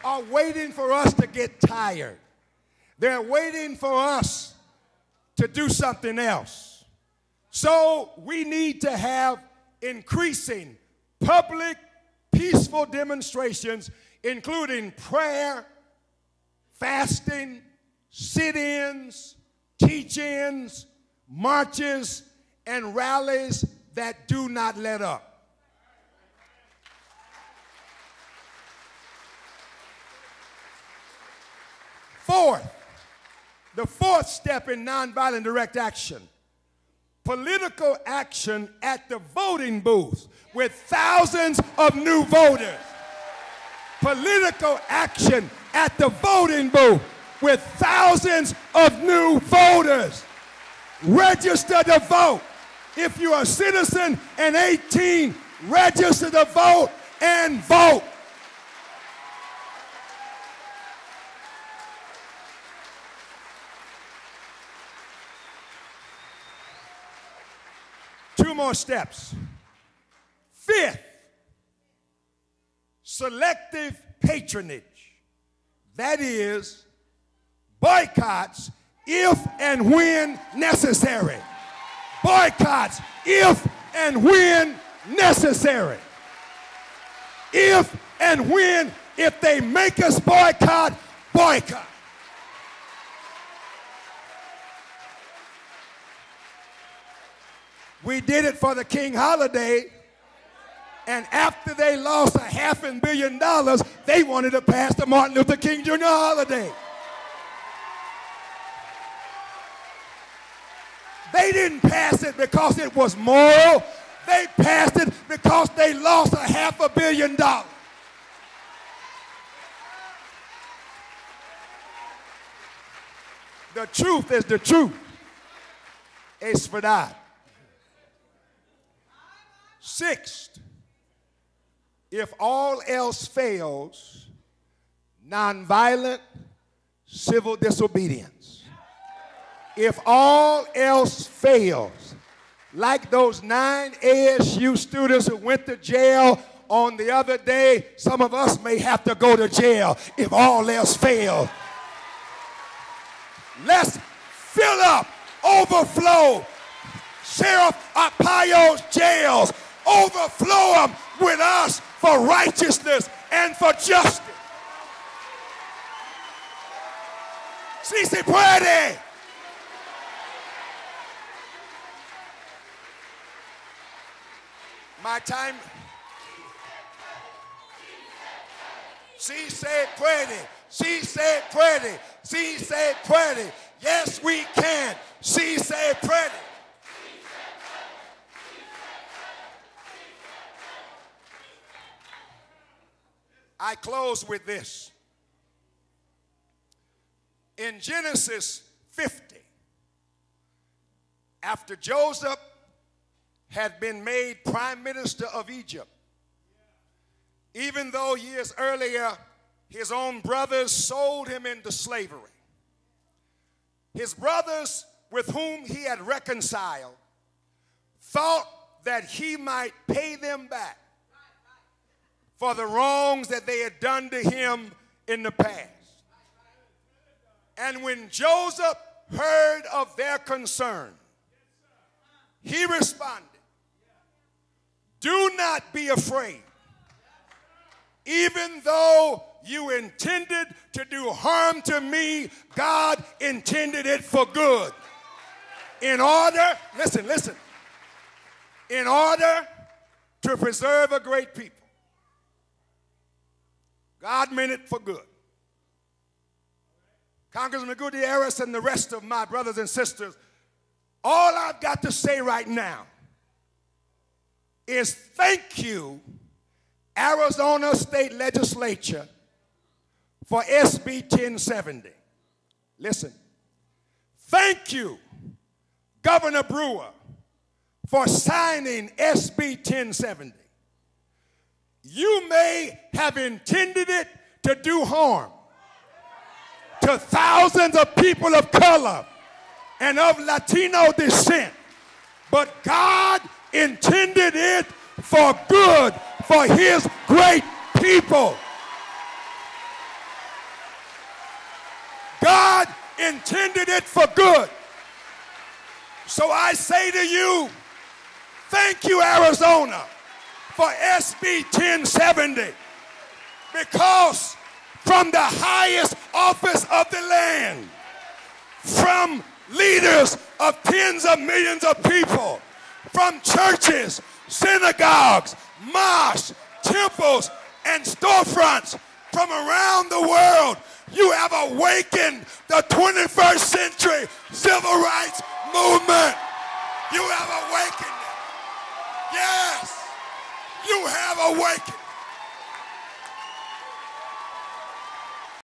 are waiting for us to get tired. They're waiting for us to do something else. So we need to have increasing public, peaceful demonstrations, including prayer, fasting, sit-ins, teach-ins, marches, and rallies that do not let up. Fourth, the fourth step in nonviolent direct action, political action at the voting booth with thousands of new voters. Political action at the voting booth with thousands of new voters. Register to vote. If you're a citizen and 18, register to vote and vote. Two more steps. Fifth, selective patronage. That is, boycotts if and when necessary. Boycotts if and when necessary. If and when, if they make us boycott, boycott. We did it for the King holiday, and after they lost $500 million, they wanted to pass the Martin Luther King Jr. holiday. They didn't pass it because it was moral. They passed it because they lost $500 million. The truth is the truth. Es verdad. Sixth, if all else fails, nonviolent civil disobedience. If all else fails, like those 9 ASU students who went to jail on the other day, some of us may have to go to jail if all else fails. Let's fill up, overflow Sheriff Arpaio's jails. Overflow them with us for righteousness and for justice. Si se puede. My time. Si se puede. Si se puede. Si se puede. Yes, we can. Si se puede. I close with this. In Genesis 50, after Joseph had been made prime minister of Egypt, even though years earlier his own brothers sold him into slavery, his brothers with whom he had reconciled thought that he might pay them back for the wrongs that they had done to him in the past. And when Joseph heard of their concern, he responded, "Do not be afraid. Even though you intended to do harm to me, God intended it for good. In order, listen, in order to preserve a great people. God meant it for good." Congressman Gutierrez and the rest of my brothers and sisters, all I've got to say right now is thank you, Arizona State Legislature, for SB 1070. Listen, thank you, Governor Brewer, for signing SB 1070. You may have intended it to do harm to thousands of people of color and of Latino descent, but God intended it for good, for his great people. intended it for good. So I say to you, thank you, Arizona, for SB 1070, because from the highest office of the land, from leaders of tens of millions of people, from churches, synagogues, mosques, temples, and storefronts from around the world, you have awakened the 21st century civil rights movement. You have awakened it. Yes, you have awakened.